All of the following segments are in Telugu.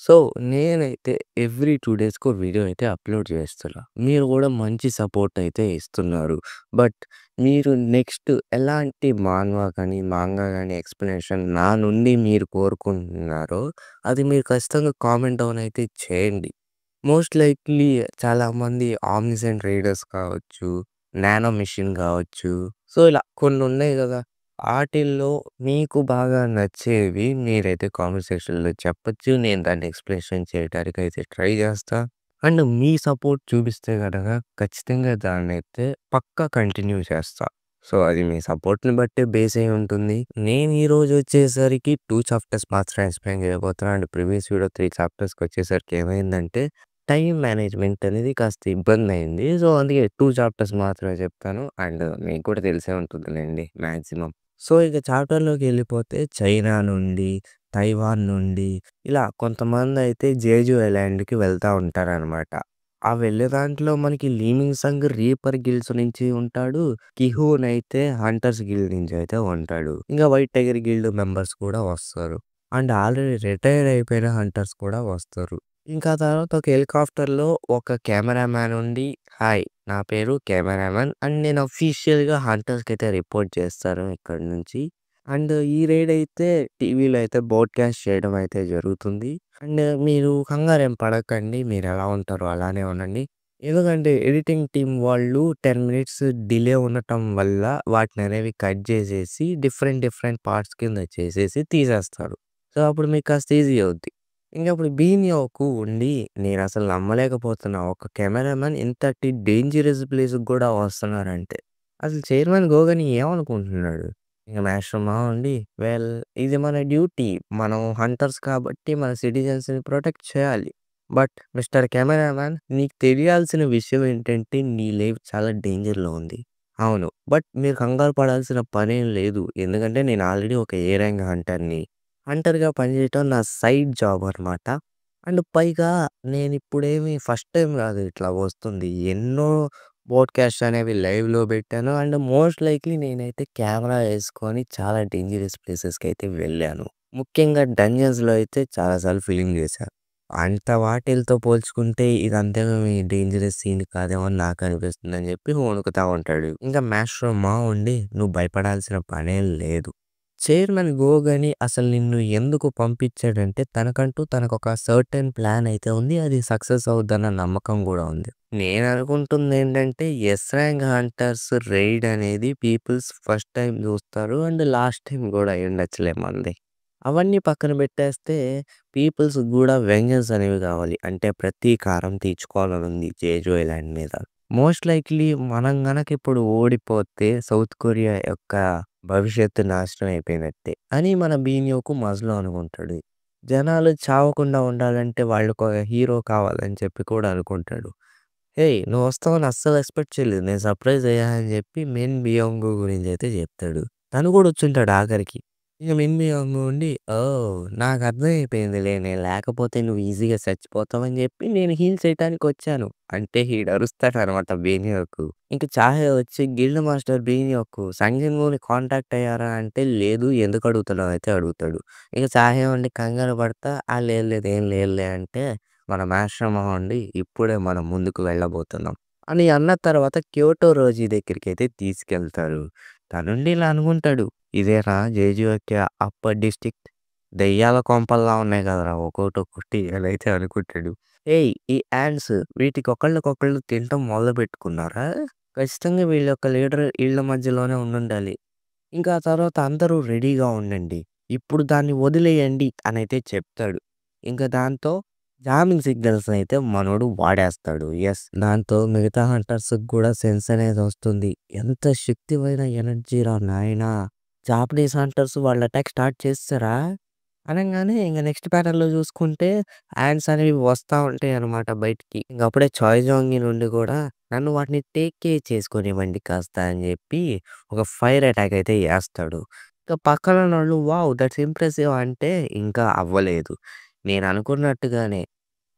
సో, నేనైతే ఎవ్రీ 2 డేస్‌కో వీడియో అయితే అప్‌లోడ్ చేస్తున్నా. మీరు గూడా మంచి సపోర్ట్ అయితే ఇస్తున్నారు. బట్ మీరు నెక్స్ట్ ఎలాంటి మాంగా గాని ఎక్స్‌ప్లనేషన్ నా నుండి మీరు కోరుకుంటున్నారో అది మీరు ఖచ్చితంగా కామెంట్ డౌన్ అయితే చేయండి. మోస్ట్ లైక్లీ చాలామంది ఆమ్నిసెంట్ రీడర్స్ కావచ్చు, నానో మెషిన్ గావచ్చు. సో, ఇలా కొన్నున్నాయి గదా! ఆటిల్లో మీకు బాగా నచ్చేవి మీరైతే కామెంట్ సెక్షన్‌లో చెప్పొచ్చు. నేను దాన్ని ఎక్స్‌ప్లనేషన్ చేయడానికైతే ట్రై జేస్తా. అండ్ మీ సపోర్ట్ చూపిస్తే గనక ఖచ్చితంగా దాన్నైతే పక్కా కంటిన్యూ చేస్తా. సో, అది మీ సపోర్ట్‌ని బట్టే బేస్ అయ్యి ఉంటుంది. నేను ఈరోజు వచ్చేసరికి 2 చాప్టర్స్ మాత్రమే ఎక్స్‌ప్లెయిన్ చేయబోతున్నా. అండ్ ప్రీవియస్ వీడియో 3 చాప్టర్స్‌కొచ్చేసరికి ఏమైందంటే టైమ్ మేనేజ్‌మెంట్ అనేది కాస్త ఇబ్బందయింది. సో, అందుకే 2 చాప్టర్స్ మాత్రమే చెప్తాను. అండ్ మీకు కూడా తెలిసే ఉంటుందిలెండి మాక్సిమం. సో, ఇక చాప్టర్‌లోకెళ్ళిపోతే చైనా నుండి, తైవాన్ నుండి ఇలా కొంతమందయితే జేజు ఐలాండ్‌కి వెళ్తా ఉంటారనమాట. ఆ వెళ్ళే దాంట్లో మనకి లీమింగ్ సంగ్ రీపర్ గిల్డ్స్ నుంచి ఉంటాడు. కిహూన్ అయితే హంటర్స్ గిల్డ్ నుంచి అయితే ఉంటాడు. ఇంకా వైట్ టైగర్ గిల్డ్ మెంబర్స్ కూడా వస్తారు. అండ్ ఆల్రెడీ రిటైర్ అయిపోయిన హంటర్స్ కూడా వస్తారు. ఇంకా తర్వాత ఒక హెలికాప్టర్‌లో ఒక కెమెరామాన్ ఉండి, హాయ్ నా పేరు కెమెరామాన్ అండ్ నేను అఫీషియల్‌గా హంటర్స్‌కైతే రిపోర్ట్ చేస్తాను ఇక్కడి నుంచి. అండ్ ఈ రైడ్ అయితే టీవీలో అయితే బ్రాడ్‌కాస్ట్ చేయడం అయితే జరుగుతుంది. అండ్ మీరు కంగారేం పడకండి. మీరెలా ఉంటారో అలానే ఉండండి. ఎందుకంటే ఎడిటింగ్ టీమ్ వాళ్ళు 10 మినిట్స్ డిలే ఉండటం వల్ల వాటిననేవి కట్ జేసేసి డిఫరెంట్ పార్ట్స్ కింద చేసేసి తీసేస్తారు. సో, అప్పుడు మీకు కాస్త ఈజీ అవుద్ది. ఇంకప్పుడు బీనియోకు ఉండి నేనసలు నమ్మలేకపోతున్నా. ఒక కెమెరామాన్ ఇంతటి డేంజరస్ ప్లేస్‌కి గూడా వస్తున్నారంటే. అసలు చైర్మన్ గోగని ఏమనుకుంటున్నాడు? ఇంక మాస్టర్ మా ఉండి ఇది మన డ్యూటీ. మనం హంటర్స్ కాబట్టి మన సిటిజన్స్‌ని ప్రొటెక్ట్ చేయాలి. బట్ మిస్టర్ కెమెరామాన్ నీకు తెలియాల్సిన విషయం ఏంటంటే నీ లైఫ్ చాలా డేంజర్‌లో ఉంది. అవును. బట్ మీరు కంగారు పడాల్సిన పనేం లేదు. ఎందుకంటే నేను ఆల్రెడీ ఒక ఏ ర్యాంక్ హంటర్‌ని. హంటర్‌గా పనిచేయటం నా సైడ్ జాబ్ అనమాట. అండ్ పైగా నేనిప్పుడేమి ఫస్ట్ టైమ్ గాదు ఇట్లా వస్తుంది. ఎన్నో పోడ్‌కాస్ట్ అనేవి లైవ్‌లో పెట్టాను. అండ్ మోస్ట్ లైక్లీ నేనైతే కెమెరా యేసుకొని చాలా డేంజరస్ ప్లేసెస్‌కైతే వెళ్ళాను. ముఖ్యంగా డంజన్స్‌లో అయితే చాలా సార్లు ఫిల్మ్ చేశా. అంత వాటిలతో పోల్చుకుంటే ఇదంతేమీ డేంజరస్ సీన్ కాదేమో అని నాకనిపిస్తుందని చెప్పి వణుకుతా ఉంటాడు. ఇంకా మాస్టర్ మా ఉండి నువ్వు భయపడాల్సిన పనేం లేదు. చైర్మన్ గోగని అసలు నిన్ను ఎందుకు పంపించాడంటే తనకంటూ తనకొక సర్టెన్ ప్లాన్ అయితే ఉంది. అది సక్సెస్ అవుద్దన్న నమ్మకం గూడా ఉంది. నేననుకుంటుందేంటంటే యెస్ ర్యాంక్ హంటర్స్ రైడ్ అనేది పీపుల్స్ ఫస్ట్ టైమ్ జూస్తారు. అండ్ లాస్ట్ టైమ్ గూడా అయ్యుండొచ్చులే మనది. అవన్నీ పక్కన బెట్టేస్తే పీపుల్స్ గూడా వెంజెన్స్ అనేవి గావాలి. అంటే ప్రతీకారం తీర్చుకోవాలనుంది జేజు ఐలాండ్ మీద. మోస్ట్ లైక్లీ మనం గనక ఇప్పుడు ఓడిపోతే సౌత్ కొరియా యొక్క భవిష్యత్తు నాశనం అయిపోయినట్టే అని మన బీనియోకు మజలో అనుకుంటాడు. జనాలు చావకుండా ఉండాలంటే వాళ్ళకొక హీరో కావాలని చెప్పి కూడా అనుకుంటాడు. "హేయ్! నువ్వొస్తావని అస్సలు ఎక్స్‌పెక్ట్ చేయలేదు. నేను సర్ప్రైజ్ అయ్యా" అని చెప్పి మిన్ బియోంగు గురించయితే చెప్తాడు. తను కూడా వచ్చుంటాడు ఆఖరికి. ఇక మిన్ బియోంగు ఉండి, "ఓహ్! నాకర్థమైపోయిందిలే నేను లేకపోతే నువ్వు ఈజీగా చచ్చిపోతావని చెప్పి నేను హీల్ చేయటానికొచ్చాను." అంటే ఈడరుస్తాడనమాట బేనియోకు. ఇంక చాహే వచ్చి గిల్డ్ మాస్టర్ బీనియోకు సంజన్‌గూని కాంటాక్ట్ అయ్యారా అంటే, లేదు ఎందుకు అడుగుతున్నావు అయితే అడుగుతాడు. ఇక చాహే ఉండి కంగారు పడతా, లేదు లేదు ఏం లేదులే అంటే మన మాస్టర్ మొహం ఉండి ఇప్పుడే మనం ముందుకు వెళ్ళబోతున్నాం అని అన్న తర్వాత క్యోటో రోజీ దగ్గరికైతే తీసుకెళ్తారు. తనుండి ఇలా అనుకుంటాడు. ఇదేనా జేజుకి అప్పర్ డిస్ట్రిక్ట్ దెయ్యాల కొంపల్లా ఉన్నాయి కదరా ఒక్కోటొక్కటి అని అయితే అనుకుంటాడు. ఏయ్! ఈ యాంట్స్ వీటికి ఒకళ్ళకొకళ్ళు తినటం మొదలుపెట్టుకున్నారా? ఖచ్చితంగా వీళ్ళ యొక్క లీడర్ ఈళ్ళ మధ్యలోనే ఉండుండాలి. ఇంకా ఆ తర్వాత అందరూ రెడీగా ఉండండి. ఇప్పుడు దాన్ని వదిలేయండి అనైతే చెప్తాడు. ఇంక దాంతో జామింగ్ సిగ్నల్స్‌నైతే మనోడు వాడేస్తాడు. యెస్. దాంతో మిగతా హంటర్స్‌కి గూడా సెన్స్ అనేదొస్తుంది. ఎంత శక్తిమైన ఎనర్జీరా నాయనా! జాపనీస్ హంటర్స్ వాళ్ళ అటాక్ స్టార్ట్ చేసేసారా? అనంగానే ఇంక నెక్స్ట్ ప్యానెల్‌లో చూసుకుంటే యాంట్స్ అనేవి వస్తా ఉంటాయన్నమాట బయటికి. ఇంక అప్పుడే చాయ్ జాంగి నుండి గూడా నన్ను వాటిని టేక్ కేర్ చేసుకోనివ్వండి కాస్త అని జెప్పి ఒక ఫైర్ అటాక్ అయితే యేస్తాడు. ఇక పక్కనున్నోళ్ళు వావ్! దట్స్ ఇంప్రెసివ్ అంటే ఇంకా అవ్వలేదు. నేననుకున్నట్టుగానే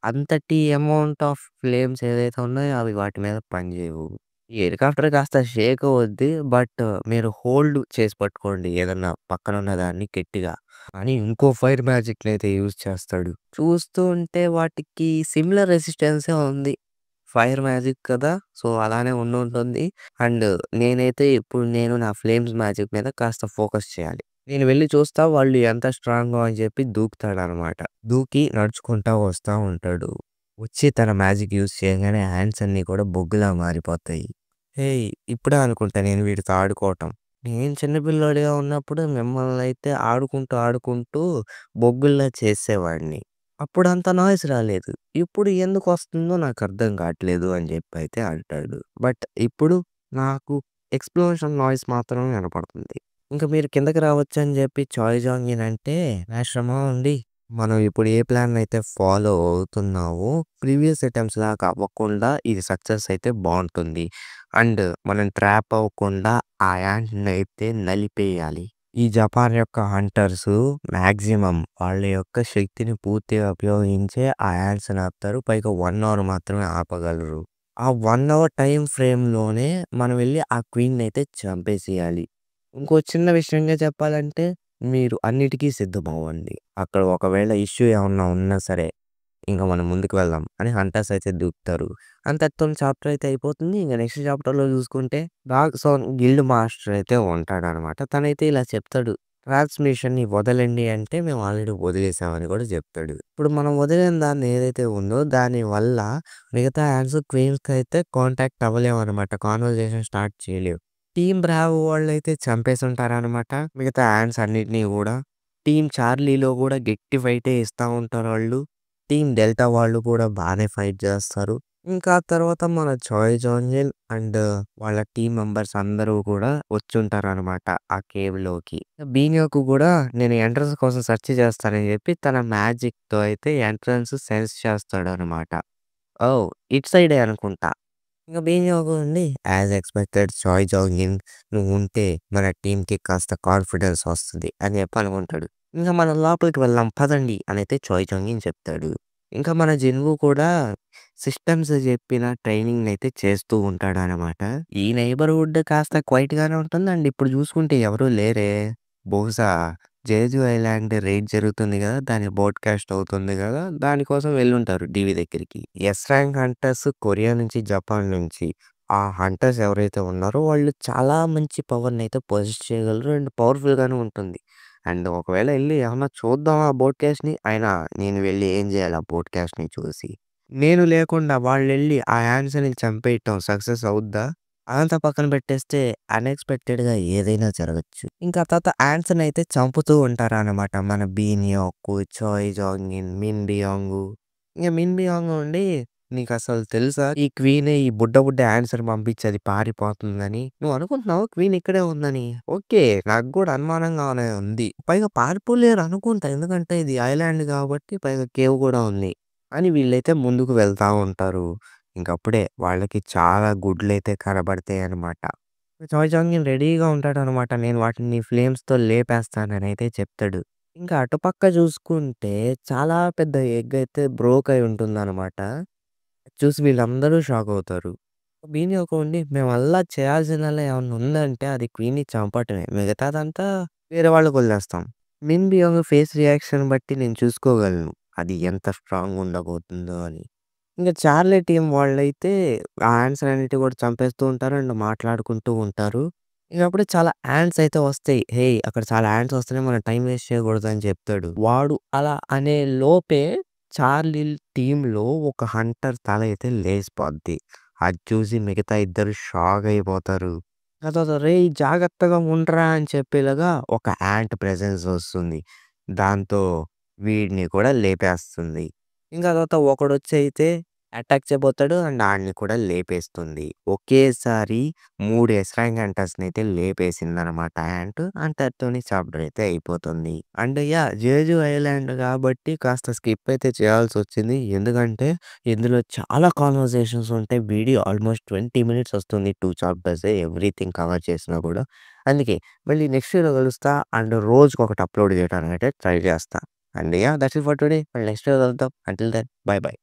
అంతటి అమౌంట్ ఆఫ్ ఫ్లేమ్స్ ఏదైతే ఉన్నాయో అవి వాటి మీద పనిజేయవు. ఈ హెలికాప్టర్ కాస్త షేక్ అవుద్ది. బట్ మీరు హోల్డ్ చేసి పట్టుకోండి ఏదన్నా పక్కనున్న దాన్ని గట్టిగా. అని ఇంకో ఫైర్ మ్యాజిక్‌నైతే యూజ్ చేస్తాడు. చూస్తూ ఉంటే వాటికి సిమిలర్ రెసిస్టెన్సే ఉంది. ఫైర్ మ్యాజిక్ కదా! సో, అలానే ఉండుంటుంది. అండ్ నేనైతే ఇప్పుడు నా ఫ్లేమ్స్ మ్యాజిక్ మీద కాస్త ఫోకస్ చేయాలి. నేను వెళ్లి చూస్తా వాళ్ళు ఎంత స్ట్రాంగో అని చెప్పి దూకుతాడనమాట. దూకి నడుచుకుంటా వస్తా ఉంటాడు. వచ్చి తన మ్యాజిక్ యూజ్ చేయంగానే హ్యాండ్స్ అన్నీ కూడా బొగ్గులా మారిపోతాయి. హేయ్! ఇప్పుడే అనుకుంటా నేను వీడితో ఆడుకోవటం. నేను చిన్న పిల్లోడిగా ఉన్నప్పుడు మిమ్మల్నయితే ఆడుకుంటూ బొగ్గుల్లా చేసేవాడిని. అప్పుడంత నాయిస్ రాలేదు. ఇప్పుడు ఎందుకొస్తుందో నాకర్థం కావట్లేదు అని జెప్పయితే అంటాడు. బట్ ఇప్పుడు నాకు ఎక్స్‌ప్లోషన్ నాయిస్ మాత్రం వినపడుతుంది. ఇంక మీరు కిందకి రావచ్చని జెప్పి చాయ్ జాంగిన్ అంటే, "నాశనమా అండి. మనం ఇప్పుడు ఏ ప్లాన్‌నయితే ఫాలో అవుతున్నామో ప్రీవియస్ అటెంప్ట్స్ లాగా అవ్వకుండా ఇది సక్సెస్ అయితే బావుంటుంది. అండ్ మనం ట్రాప్ అవ్వకుండా ఆ యాంట్‌నయితే నలిపేయాలి." ఈ జపాన్ యొక్క హంటర్సు మాక్సిమం వాళ్ళ యొక్క శక్తిని పూర్తిగా ఉపయోగించే ఆ యాంట్స్‌ని ఆపుతారు. పైగా 1 అవర్ మాత్రమే ఆపగలరు. ఆ 1 అవర్ టైమ్ ఫ్రేమ్‌లోనే మనం వెళ్లి ఆ క్వీన్‌నయితే చంపేసేయాలి. ఇంకో చిన్న విషయంగా చెప్పాలంటే మీరు అన్నిటికి సిద్ధమవ్వండి. అక్కడ ఒకవేళ ఇష్యూ ఏమన్నా ఉన్నా సరే, ఇంక మనం ముందుకు వెళ్దాం అని హంటర్స్ అయితే దూకుతారు. అంతటితో చాప్టర్ అయితే అయిపోతుంది. ఇంక నెక్స్ట్ చాప్టర్‌లో చూసుకుంటే డాగ్ సోన్ గిల్డ్ మాస్టర్ అయితే ఉంటాడనమాట. తనైతే ఇలా చెప్తాడు. ట్రాన్స్‌మిషన్‌ని వదలండి అంటే మేము ఆల్రెడీ వదిలేసామని కూడా చెప్తాడు. ఇప్పుడు మనం వదిలిన దాన్ని ఏదైతే ఉందో దాని వల్ల మిగతా యాంట్స్ క్వీన్స్‌కైతే కాంటాక్ట్ అవ్వలేమనమాట. కాన్వర్జేషన్ స్టార్ట్ చేయలేవు. టీమ్ బ్రావో వాళ్ళైతే చంపేసుంటారనమాట. మిగతా యాంట్స్ అన్నిటిని గూడా. టీమ్ చార్లీలో గూడా గట్టి ఫైటే ఇస్తా ఉంటారాళ్ళు. టీమ్ డెల్టా వాళ్ళు కూడా బానే ఫైట్ జేస్తారు. ఇంకా ఆ తర్వాత మన చాయ్ జాంగిన్ అండ్ వాళ్ళ టీమ్ మెంబర్స్ అందరూ కూడా వచ్చుంటారనమాట ఆ కేవ్‌లోకి. బీనియోకు గూడా నేను ఎంట్రన్స్ కోసం సెర్చ్ చేస్తానని జెప్పి తన మ్యాజిక్‌తో అయితే ఎంట్రన్స్ సెన్స్ చేస్తాడనమాట. ఓహ్! ఇటు సైడే అనుకుంటా. ఇంక బీనియోగు ఉండి యాస్ ఎక్స్‌పెక్టెడ్ చాయ్ జాంగిన్ నువ్వుంటే మన టీమ్‌కి కాస్త కాన్ఫిడెన్స్ వస్తది అని చెప్పి అనుకుంటాడు. ఇంక మనం లోపలికి వెళ్దాం పదండి అనైతే చాయ్ జాంగిన్ చెప్తాడు. ఇంకా మన జిన్‌వు కూడా సిస్టమ్స్ చెప్పిన ట్రైనింగ్‌నైతే చేస్తూ ఉంటాడనమాట. ఈ నైబర్‌హుడ్ కాస్త క్వైట్‌గానే ఉంటుంది. అండ్ ఇప్పుడు చూసుకుంటే ఎవరు లేరే. బహుశా జేజు ఐలాండ్ రైడ్ జరుగుతుంది గదా! దాని బ్రాడ్‌కాస్ట్ అవుతుంది గదా! దానికోసం వెళ్ళుంటారు డీవీ దగ్గరికి. ఎస్ ర్యాంక్ హంటర్స్ కొరియా నుంచి, జపాన్ నుంచి ఆ హంటర్స్ ఎవరైతే ఉన్నారో వాళ్ళు చాలా మంచి పవర్‌నైతే పొజెస్ చేయగలరు. అండ్ పవర్‌ఫుల్‌గానే ఉంటుంది. అండ్ ఒకవేళ ఎళ్లి ఏమన్నా చూద్దామా ఆ బ్రాడ్‌కాస్ట్‌ని అయినా నేను వెళ్లి ఏం జేయాలి ఆ బ్రాడ్‌కాస్ట్‌ని చూసి. నేను లేకుండా వాళ్ళెళ్లి ఆ యాంట్స్‌ని చంపేయటం సక్సెస్ అవుద్దా? అదంతా పక్కన పెట్టేస్తే అన్‌ఎక్స్‌పెక్టెడ్‌గా ఏదైనా జరగొచ్చు. ఇంకా ఆ తర్వాత యాంట్స్‌నైతే చంపుతూ ఉంటారనమాట. మన బీనియోకు, చాయ్ జాంగిన్, మిన్ బియాంగు. ఇంక మిన్ బియాంగ్ ఉండి నీకసలు తెలుసా? ఈ క్వీనే ఈ బుడ్డ యాంట్స్‌ని పంపించి అది పారిపోతుందని. నువ్వు అనుకుంటున్నావా క్వీన్ ఇక్కడే ఉందని? ఓకే. నాకు గూడా అనుమానంగానే ఉంది. పైగా పారిపోలేరు అనుకుంటా. ఎందుకంటే ఇది ఐలాండ్ గాబట్టి పైగా కేవ్ గూడా ఉంది. అని వీళ్ళైతే ముందుకు వెళ్తా ఉంటారు. ఇంకప్పుడే వాళ్ళకి చాలా గుడ్లయితే కనబడతాయనమాట. చాయ్ చాంగిన్ రెడీగా ఉంటాడనమాట. నేను వాటిని ఫ్లేమ్స్‌తో లేపేస్తాననైతే చెప్తాడు. ఇంకా అటుపక్క చూసుకుంటే చాలా పెద్ద ఎగ్ అయితే బ్రోక్ అయి ఉంటుందనమాట. చూసి వీళ్ళందరూ షాక్ అవుతారు. బీని ఒక ఉండి మేమల్లా చేయాల్సిందల్లా ఏమన్నా ఉందంటే అది క్వీన్‌ని చంపటమే. మిగతాదంతా వేరే వాళ్ళకి వదిలేస్తాం. మిన్ బియాంగ్ ఫేస్ రియాక్షన్ బట్టి నేను చూసుకోగలను. అది ఎంత స్ట్రాంగ్ ఉండబోతుందో అని. ఇంక చార్లీ టీమ్ వాళ్ళైతే ఆ యాంట్స్ అన్నిటిని కూడా చంపేస్తూ ఉంటారు. అండ్ మాట్లాడుకుంటూ ఉంటారు. ఇంక అప్పుడే చాలా యాంట్స్ అయితే వస్తాయి. "హేయ్! అక్కడ చాలా యాంట్స్ వస్తున్నాయి. మనం టైం వేస్ట్ చేయకూడదు" అని చెప్తాడు. వాడు అలా అనే లోపే చార్లీ టీమ్‌లో ఒక హంటర్ తల అయితే లేసిపోద్ది. అది చూసి మిగతా ఇద్దరు షాక్ అయిపోతారు. ఆ తర్వాత "రేయ్! జాగ్రత్తగా ఉండురా" అని చెప్పేలాగా ఒక యాంట్ ప్రెజెన్స్ వస్తుంది. దాంతో వీడిని కూడా లేపేస్తుంది. ఇంకా తర్వాత ఒకడొచ్చి అయితే అటాక్ చేయబోతాడు. అండ్ ఆడిని కూడా లేపేస్తుంది. ఒకేసారి 3 ఎస్ ర్యాంక్ హంటర్స్‌నైతే లేపేసిందనమాట యాంట్. అంతటితోని చాప్టర్ అయితే అయిపోతుంది. And yeah! జేజు ఐలాండ్ కాబట్టి కాస్త స్కిప్ అయితే చేయాల్సొచ్చింది. ఎందుకంటే ఇందులో చాలా కాన్వర్జేషన్స్ ఉంటాయి. వీడియో ఆల్మోస్ట్ 20 మినిట్స్ వస్తుంది. 2 చాప్టర్సే ఎవ్రీథింగ్ కవర్ చేసినా కూడా. అందుకే మళ్ళీ నెక్స్ట్ వీడియోలో కలుస్తా. అండ్ రోజుకొకటి అప్‌లోడ్ చేయడానికైతే ట్రై చేస్తా. And yeah! That's it for today. మళ్ళీ నెక్స్ట్ వీడియోలో కలుద్దాం. Until then bye by.